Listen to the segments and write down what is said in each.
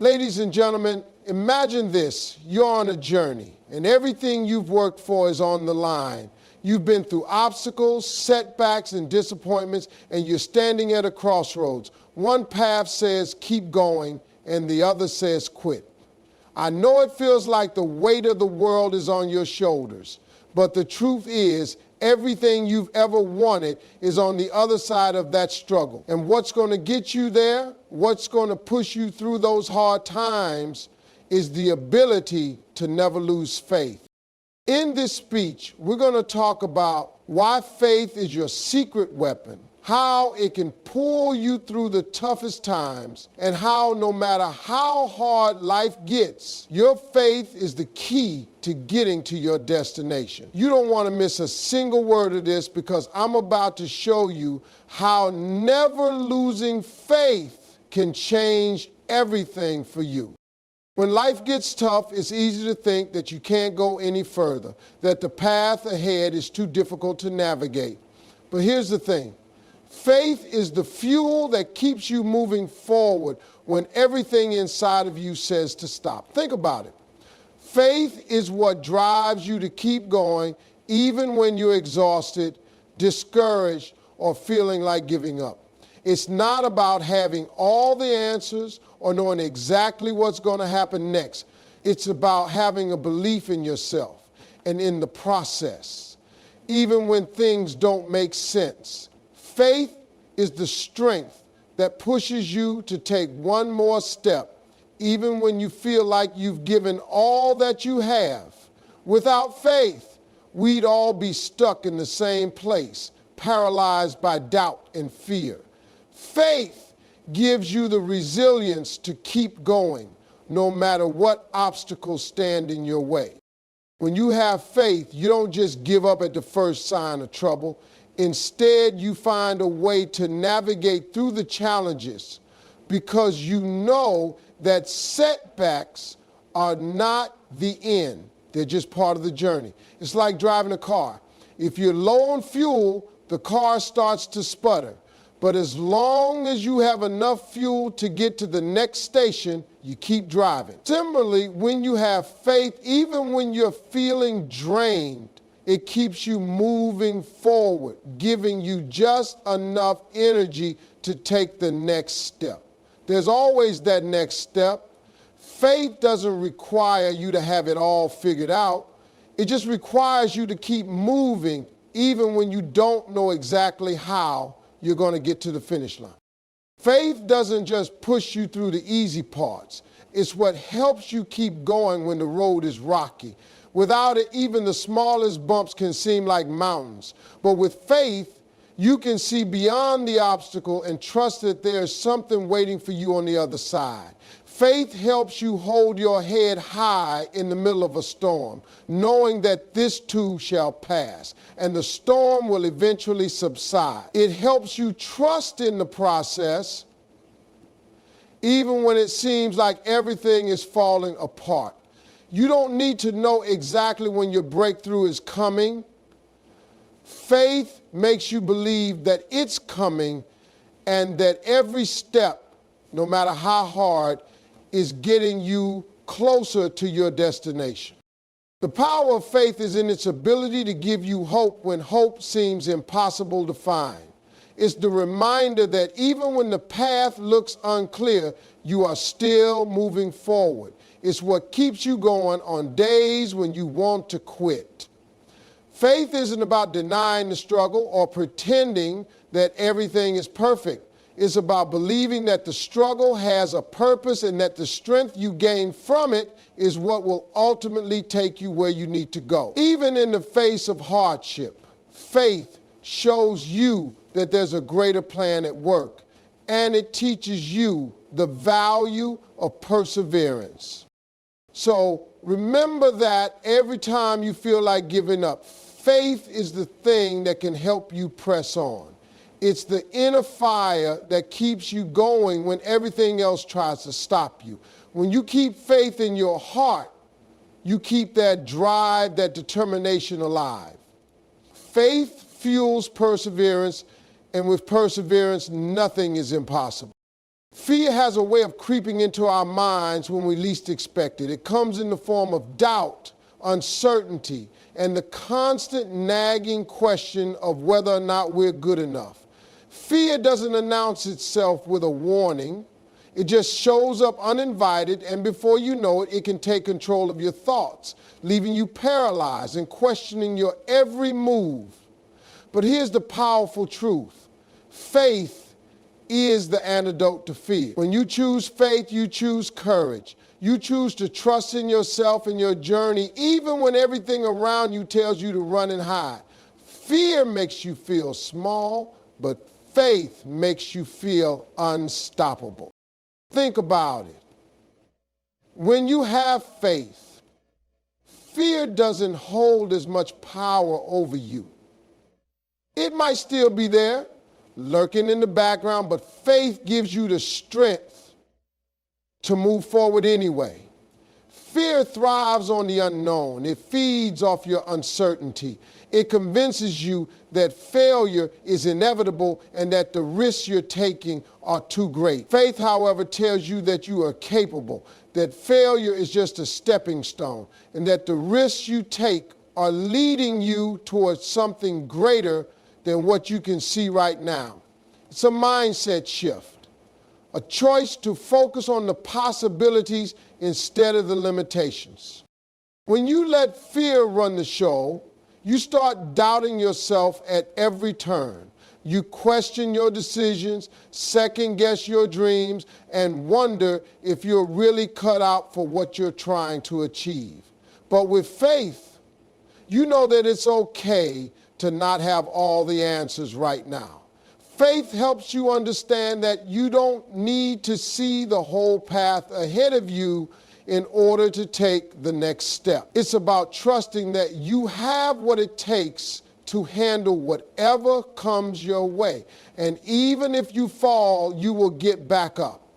Ladies and gentlemen, imagine this. You're on a journey, and everything you've worked for is on the line. You've been through obstacles, setbacks, and disappointments, and you're standing at a crossroads. One path says keep going, and the other says quit. I know it feels like the weight of the world is on your shoulders, but the truth is, everything you've ever wanted is on the other side of that struggle. And what's going to get you there, what's going to push you through those hard times, is the ability to never lose faith. In this speech, we're going to talk about why faith is your secret weapon, how it can pull you through the toughest times, and how no matter how hard life gets, your faith is the key to getting to your destination. You don't want to miss a single word of this, because I'm about to show you how never losing faith can change everything for you. When life gets tough, it's easy to think that you can't go any further, that the path ahead is too difficult to navigate. But here's the thing. Faith is the fuel that keeps you moving forward when everything inside of you says to stop. Think about it. Faith is what drives you to keep going even when you're exhausted, discouraged, or feeling like giving up. It's not about having all the answers or knowing exactly what's going to happen next. It's about having a belief in yourself and in the process, even when things don't make sense. Faith is the strength that pushes you to take one more step, even when you feel like you've given all that you have. Without faith, we'd all be stuck in the same place, paralyzed by doubt and fear. Faith gives you the resilience to keep going, no matter what obstacles stand in your way. When you have faith, you don't just give up at the first sign of trouble. Instead, you find a way to navigate through the challenges, because you know that setbacks are not the end. They're just part of the journey. It's like driving a car. If you're low on fuel, the car starts to sputter. But as long as you have enough fuel to get to the next station, you keep driving. Similarly, when you have faith, even when you're feeling drained, it keeps you moving forward, giving you just enough energy to take the next step. There's always that next step. Faith doesn't require you to have it all figured out. It just requires you to keep moving, even when you don't know exactly how you're going to get to the finish line. Faith doesn't just push you through the easy parts. It's what helps you keep going when the road is rocky. Without it, even the smallest bumps can seem like mountains. But with faith, you can see beyond the obstacle and trust that there is something waiting for you on the other side. Faith helps you hold your head high in the middle of a storm, knowing that this too shall pass, and the storm will eventually subside. It helps you trust in the process, even when it seems like everything is falling apart. You don't need to know exactly when your breakthrough is coming. Faith makes you believe that it's coming, and that every step, no matter how hard, is getting you closer to your destination. The power of faith is in its ability to give you hope when hope seems impossible to find. It's the reminder that even when the path looks unclear, you are still moving forward. It's what keeps you going on days when you want to quit. Faith isn't about denying the struggle or pretending that everything is perfect. It's about believing that the struggle has a purpose, and that the strength you gain from it is what will ultimately take you where you need to go. Even in the face of hardship, faith shows you that there's a greater plan at work, and it teaches you the value of perseverance. So remember that every time you feel like giving up, faith is the thing that can help you press on. It's the inner fire that keeps you going when everything else tries to stop you. When you keep faith in your heart, you keep that drive, that determination alive. Faith fuels perseverance, and with perseverance, nothing is impossible. Fear has a way of creeping into our minds when we least expect it. It comes in the form of doubt, uncertainty, and the constant nagging question of whether or not we're good enough. Fear doesn't announce itself with a warning. It just shows up uninvited, and before you know it, it can take control of your thoughts, leaving you paralyzed and questioning your every move. But here's the powerful truth. Faith is the antidote to fear. When you choose faith, you choose courage. You choose to trust in yourself and your journey, even when everything around you tells you to run and hide. Fear makes you feel small, but faith makes you feel unstoppable. Think about it. When you have faith, fear doesn't hold as much power over you. It might still be there, lurking in the background, but faith gives you the strength to move forward anyway. Fear thrives on the unknown. It feeds off your uncertainty. It convinces you that failure is inevitable and that the risks you're taking are too great. Faith, however, tells you that you are capable, that failure is just a stepping stone, and that the risks you take are leading you towards something greater than what you can see right now. It's a mindset shift, a choice to focus on the possibilities instead of the limitations. When you let fear run the show, you start doubting yourself at every turn. You question your decisions, second guess your dreams, and wonder if you're really cut out for what you're trying to achieve. But with faith, you know that it's okay to not have all the answers right now. Faith helps you understand that you don't need to see the whole path ahead of you in order to take the next step. It's about trusting that you have what it takes to handle whatever comes your way. And even if you fall, you will get back up.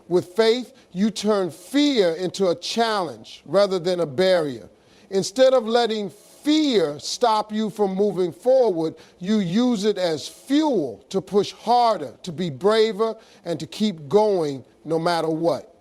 With faith, you turn fear into a challenge rather than a barrier. Instead of letting fear stop you from moving forward, you use it as fuel to push harder, to be braver, and to keep going no matter what.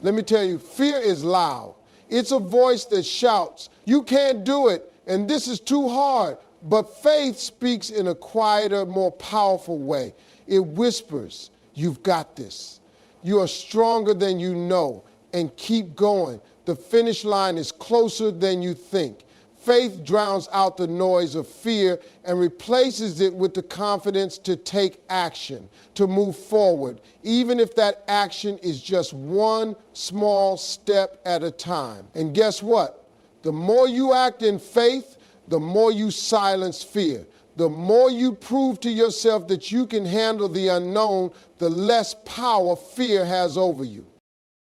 Let me tell you, fear is loud. It's a voice that shouts, "You can't do it, and this is too hard." But faith speaks in a quieter, more powerful way. It whispers, "You've got this. You are stronger than you know, and keep going. The finish line is closer than you think." Faith drowns out the noise of fear and replaces it with the confidence to take action, to move forward, even if that action is just one small step at a time. And guess what? The more you act in faith, the more you silence fear. The more you prove to yourself that you can handle the unknown, the less power fear has over you.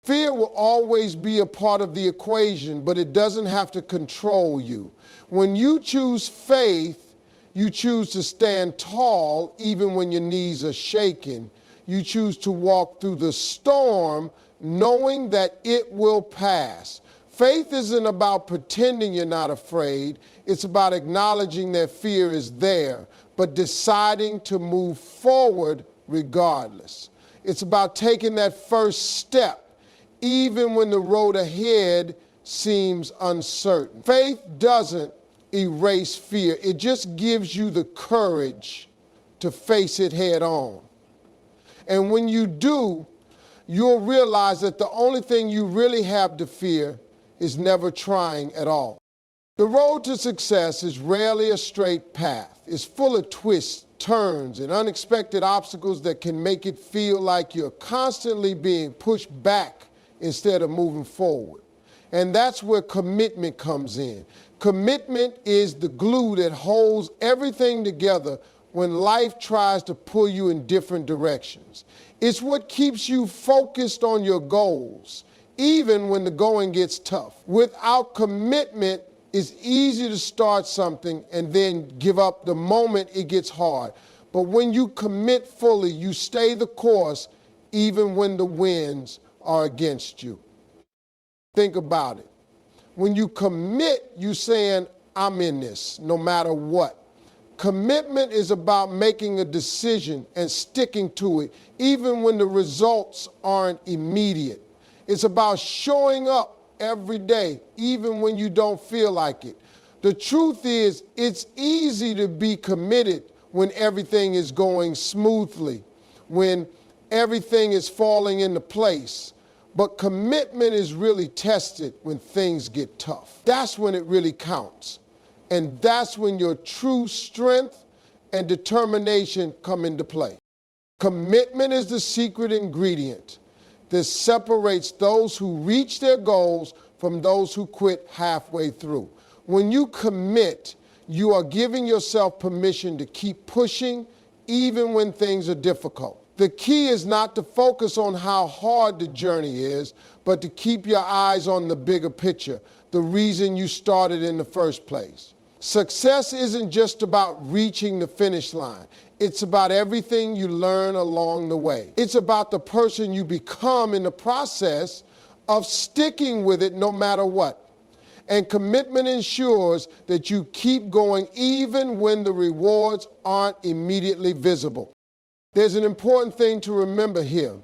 Fear will always be a part of the equation, but it doesn't have to control you. When you choose faith, you choose to stand tall even when your knees are shaking. You choose to walk through the storm knowing that it will pass. Faith isn't about pretending you're not afraid. It's about acknowledging that fear is there, but deciding to move forward regardless. It's about taking that first step even when the road ahead seems uncertain. Faith doesn't erase fear. It just gives you the courage to face it head on. And when you do, you'll realize that the only thing you really have to fear is never trying at all. The road to success is rarely a straight path. It's full of twists, turns, and unexpected obstacles that can make it feel like you're constantly being pushed back instead of moving forward. And that's where commitment comes in. Commitment is the glue that holds everything together when life tries to pull you in different directions. It's what keeps you focused on your goals, even when the going gets tough. Without commitment, it's easy to start something and then give up the moment it gets hard. But when you commit fully, you stay the course even when the winds are against you. Think about it. When you commit, you're saying, "I'm in this no matter what." Commitment is about making a decision and sticking to it, even when the results aren't immediate. It's about showing up every day, even when you don't feel like it. The truth is, it's easy to be committed when everything is going smoothly, when everything is falling into place. But commitment is really tested when things get tough. That's when it really counts. And that's when your true strength and determination come into play. Commitment is the secret ingredient that separates those who reach their goals from those who quit halfway through. When you commit, you are giving yourself permission to keep pushing even when things are difficult. The key is not to focus on how hard the journey is, but to keep your eyes on the bigger picture, the reason you started in the first place. Success isn't just about reaching the finish line. It's about everything you learn along the way. It's about the person you become in the process of sticking with it no matter what. And commitment ensures that you keep going even when the rewards aren't immediately visible. There's an important thing to remember here.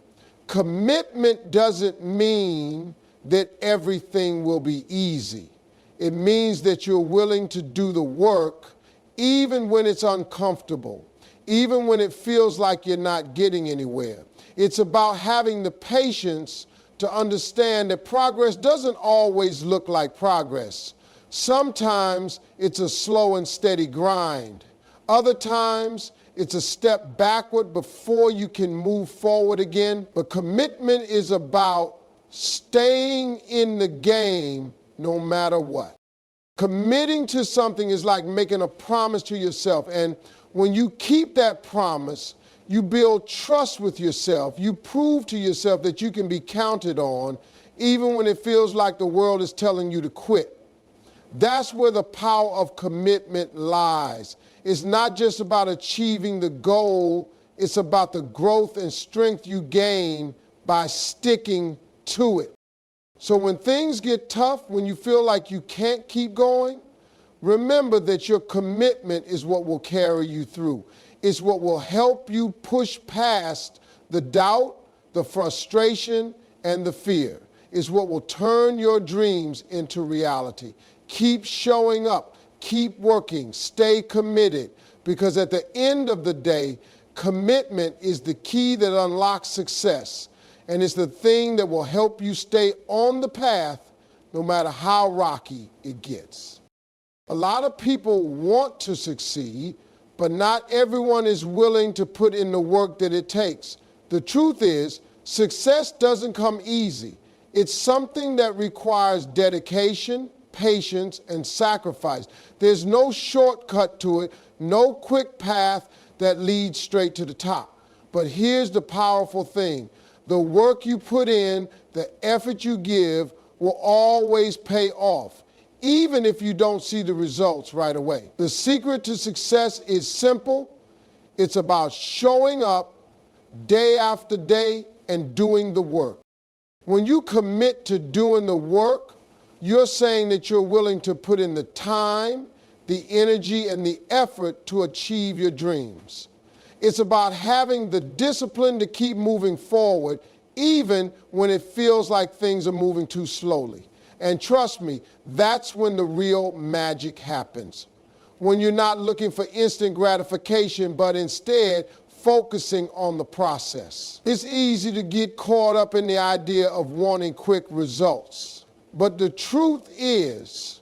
Commitment doesn't mean that everything will be easy. It means that you're willing to do the work even when it's uncomfortable, even when it feels like you're not getting anywhere. It's about having the patience to understand that progress doesn't always look like progress. Sometimes it's a slow and steady grind. Other times it's a step backward before you can move forward again. But commitment is about staying in the game no matter what. Committing to something is like making a promise to yourself. And when you keep that promise, you build trust with yourself. You prove to yourself that you can be counted on, even when it feels like the world is telling you to quit. That's where the power of commitment lies. It's not just about achieving the goal, it's about the growth and strength you gain by sticking to it. So when things get tough, when you feel like you can't keep going, remember that your commitment is what will carry you through. It's what will help you push past the doubt, the frustration, and the fear. It's what will turn your dreams into reality. Keep showing up, keep working, stay committed, because at the end of the day, commitment is the key that unlocks success. And it's the thing that will help you stay on the path no matter how rocky it gets. A lot of people want to succeed, but not everyone is willing to put in the work that it takes. The truth is, success doesn't come easy. It's something that requires dedication, patience, and sacrifice. There's no shortcut to it, no quick path that leads straight to the top. But here's the powerful thing. The work you put in, the effort you give, will always pay off, even if you don't see the results right away. The secret to success is simple. It's about showing up day after day and doing the work. When you commit to doing the work, you're saying that you're willing to put in the time, the energy, and the effort to achieve your dreams. It's about having the discipline to keep moving forward, even when it feels like things are moving too slowly. And trust me, that's when the real magic happens. When you're not looking for instant gratification, but instead focusing on the process. It's easy to get caught up in the idea of wanting quick results. But the truth is,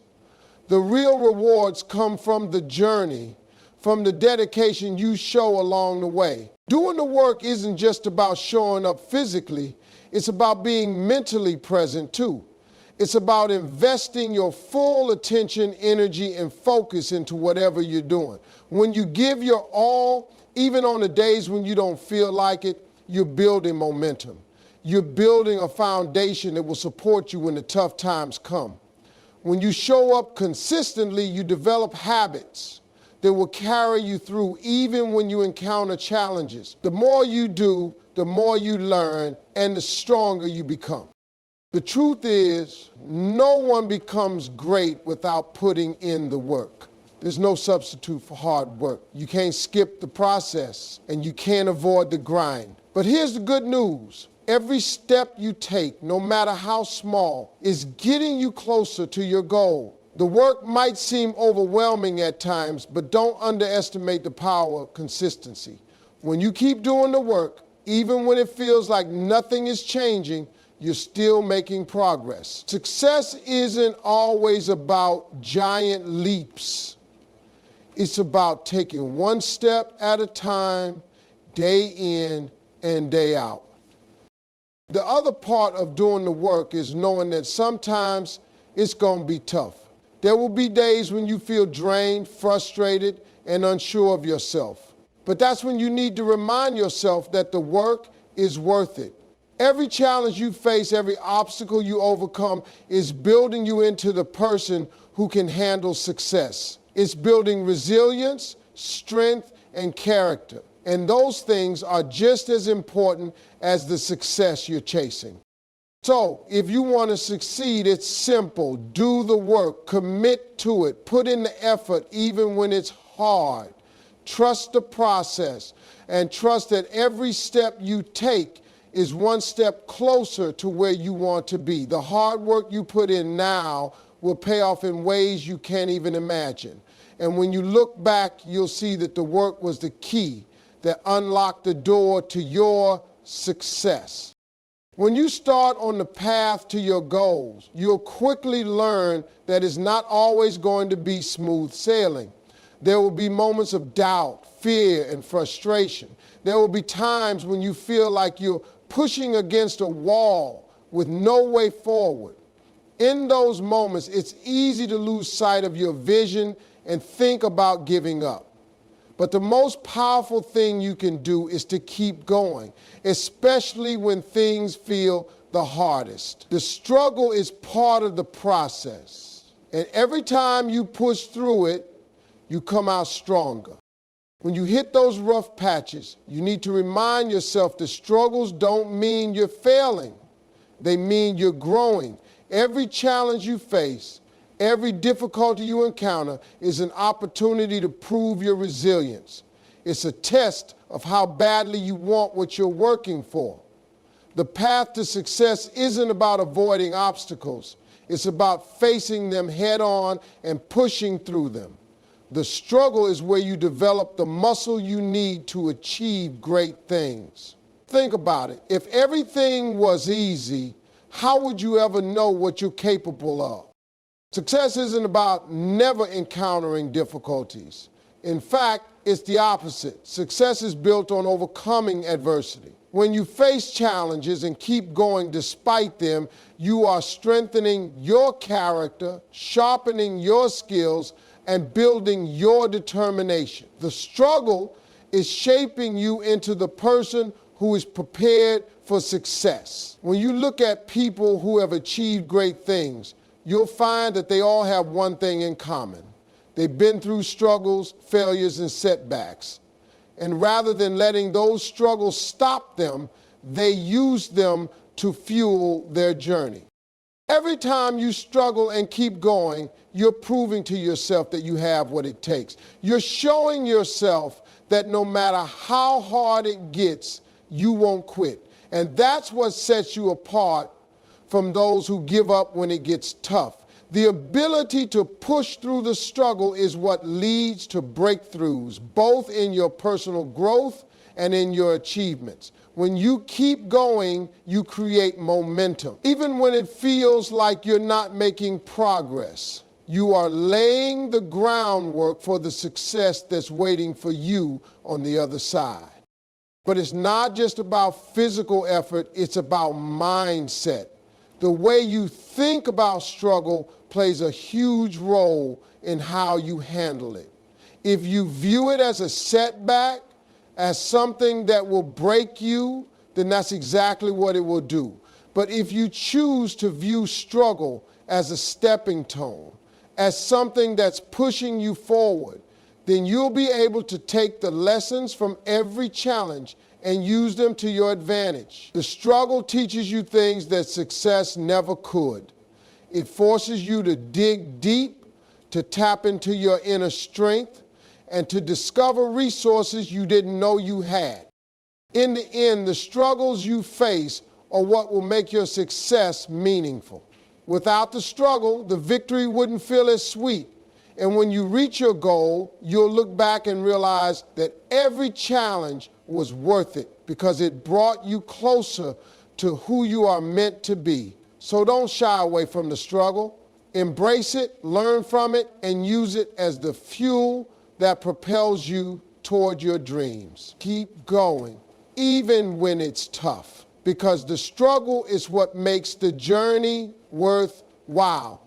the real rewards come from the journey, from the dedication you show along the way. Doing the work isn't just about showing up physically, it's about being mentally present too. It's about investing your full attention, energy, and focus into whatever you're doing. When you give your all, even on the days when you don't feel like it, you're building momentum. You're building a foundation that will support you when the tough times come. When you show up consistently, you develop habits that will carry you through even when you encounter challenges. The more you do, the more you learn, and the stronger you become. The truth is, no one becomes great without putting in the work. There's no substitute for hard work. You can't skip the process, and you can't avoid the grind. But here's the good news. Every step you take, no matter how small, is getting you closer to your goal. The work might seem overwhelming at times, but don't underestimate the power of consistency. When you keep doing the work, even when it feels like nothing is changing, you're still making progress. Success isn't always about giant leaps. It's about taking one step at a time, day in and day out. The other part of doing the work is knowing that sometimes it's going to be tough. There will be days when you feel drained, frustrated, and unsure of yourself. But that's when you need to remind yourself that the work is worth it. Every challenge you face, every obstacle you overcome is building you into the person who can handle success. It's building resilience, strength, and character. And those things are just as important as the success you're chasing. So, if you want to succeed, it's simple. Do the work, commit to it, put in the effort even when it's hard. Trust the process and trust that every step you take is one step closer to where you want to be. The hard work you put in now will pay off in ways you can't even imagine. And when you look back, you'll see that the work was the key that unlocked the door to your success. When you start on the path to your goals, you'll quickly learn that it's not always going to be smooth sailing. There will be moments of doubt, fear, and frustration. There will be times when you feel like you're pushing against a wall with no way forward. In those moments, it's easy to lose sight of your vision and think about giving up. But the most powerful thing you can do is to keep going, especially when things feel the hardest. The struggle is part of the process. And every time you push through it, you come out stronger. When you hit those rough patches, you need to remind yourself the struggles don't mean you're failing. They mean you're growing. Every challenge you face, every difficulty you encounter is an opportunity to prove your resilience. It's a test of how badly you want what you're working for. The path to success isn't about avoiding obstacles. It's about facing them head on and pushing through them. The struggle is where you develop the muscle you need to achieve great things. Think about it. If everything was easy, how would you ever know what you're capable of? Success isn't about never encountering difficulties. In fact, it's the opposite. Success is built on overcoming adversity. When you face challenges and keep going despite them, you are strengthening your character, sharpening your skills, and building your determination. The struggle is shaping you into the person who is prepared for success. When you look at people who have achieved great things, you'll find that they all have one thing in common. They've been through struggles, failures, and setbacks. And rather than letting those struggles stop them, they use them to fuel their journey. Every time you struggle and keep going, you're proving to yourself that you have what it takes. You're showing yourself that no matter how hard it gets, you won't quit. And that's what sets you apart from those who give up when it gets tough. The ability to push through the struggle is what leads to breakthroughs, both in your personal growth and in your achievements. When you keep going, you create momentum. Even when it feels like you're not making progress, you are laying the groundwork for the success that's waiting for you on the other side. But it's not just about physical effort, it's about mindset. The way you think about struggle plays a huge role in how you handle it. If you view it as a setback, as something that will break you, then that's exactly what it will do. But if you choose to view struggle as a stepping stone, as something that's pushing you forward, then you'll be able to take the lessons from every challenge and use them to your advantage. The struggle teaches you things that success never could. It forces you to dig deep, to tap into your inner strength, and to discover resources you didn't know you had. In the end, the struggles you face are what will make your success meaningful. Without the struggle, the victory wouldn't feel as sweet. And when you reach your goal, you'll look back and realize that every challenge was worth it because it brought you closer to who you are meant to be. So don't shy away from the struggle. Embrace it, learn from it, and use it as the fuel that propels you toward your dreams. Keep going, even when it's tough, because the struggle is what makes the journey worthwhile.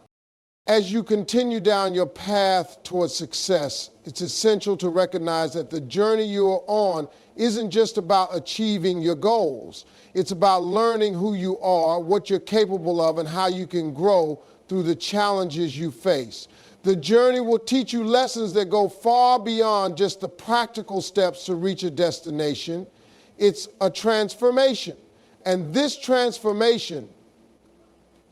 As you continue down your path towards success, it's essential to recognize that the journey you are on isn't just about achieving your goals. It's about learning who you are, what you're capable of, and how you can grow through the challenges you face. The journey will teach you lessons that go far beyond just the practical steps to reach a destination. It's a transformation. And this transformation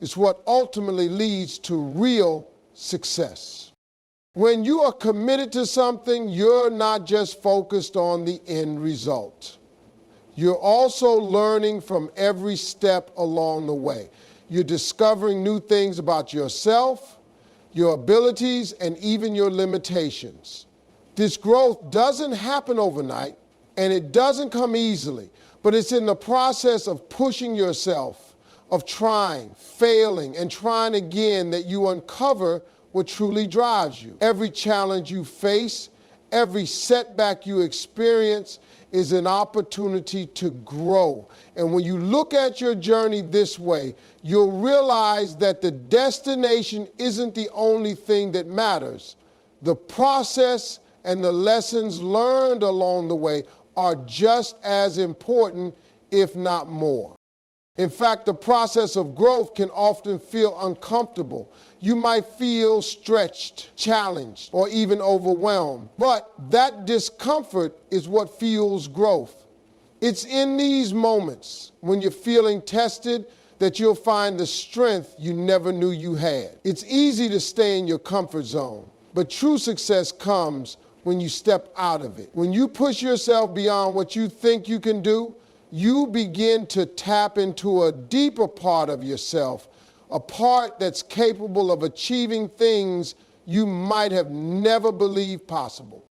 is what ultimately leads to real success. When you are committed to something, you're not just focused on the end result. You're also learning from every step along the way. You're discovering new things about yourself, your abilities, and even your limitations. This growth doesn't happen overnight, and it doesn't come easily, but it's in the process of pushing yourself, of trying, failing, and trying again that you uncover what truly drives you. Every challenge you face, every setback you experience is an opportunity to grow. And when you look at your journey this way, you'll realize that the destination isn't the only thing that matters. The process and the lessons learned along the way are just as important, if not more. In fact, the process of growth can often feel uncomfortable. You might feel stretched, challenged, or even overwhelmed. But that discomfort is what fuels growth. It's in these moments when you're feeling tested that you'll find the strength you never knew you had. It's easy to stay in your comfort zone, but true success comes when you step out of it. When you push yourself beyond what you think you can do, you begin to tap into a deeper part of yourself, a part that's capable of achieving things you might have never believed possible.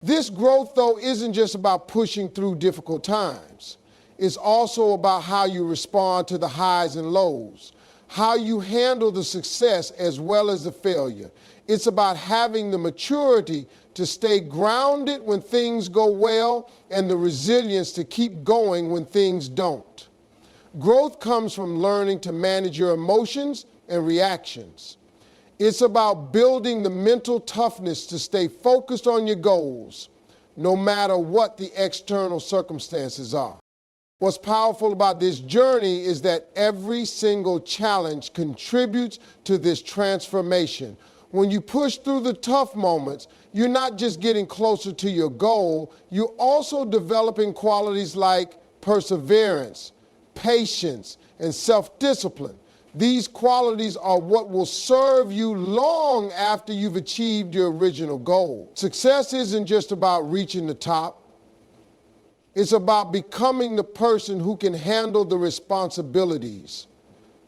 This growth, though, isn't just about pushing through difficult times. It's also about how you respond to the highs and lows, how you handle the success as well as the failure. It's about having the maturity to stay grounded when things go well and the resilience to keep going when things don't. Growth comes from learning to manage your emotions and reactions. It's about building the mental toughness to stay focused on your goals, no matter what the external circumstances are. What's powerful about this journey is that every single challenge contributes to this transformation. When you push through the tough moments, you're not just getting closer to your goal, you're also developing qualities like perseverance, patience, and self-discipline. These qualities are what will serve you long after you've achieved your original goal. Success isn't just about reaching the top. It's about becoming the person who can handle the responsibilities,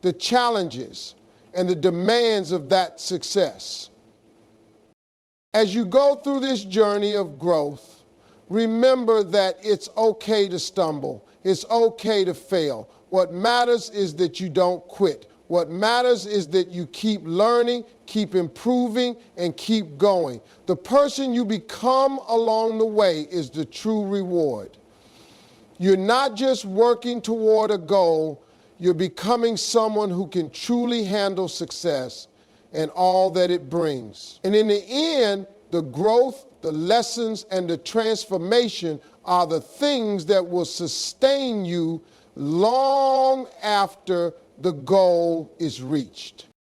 the challenges, and the demands of that success. As you go through this journey of growth, remember that it's okay to stumble. It's okay to fail. What matters is that you don't quit. What matters is that you keep learning, keep improving, and keep going. The person you become along the way is the true reward. You're not just working toward a goal, you're becoming someone who can truly handle success and all that it brings. And in the end, the growth, the lessons, and the transformation are the things that will sustain you long after the goal is reached.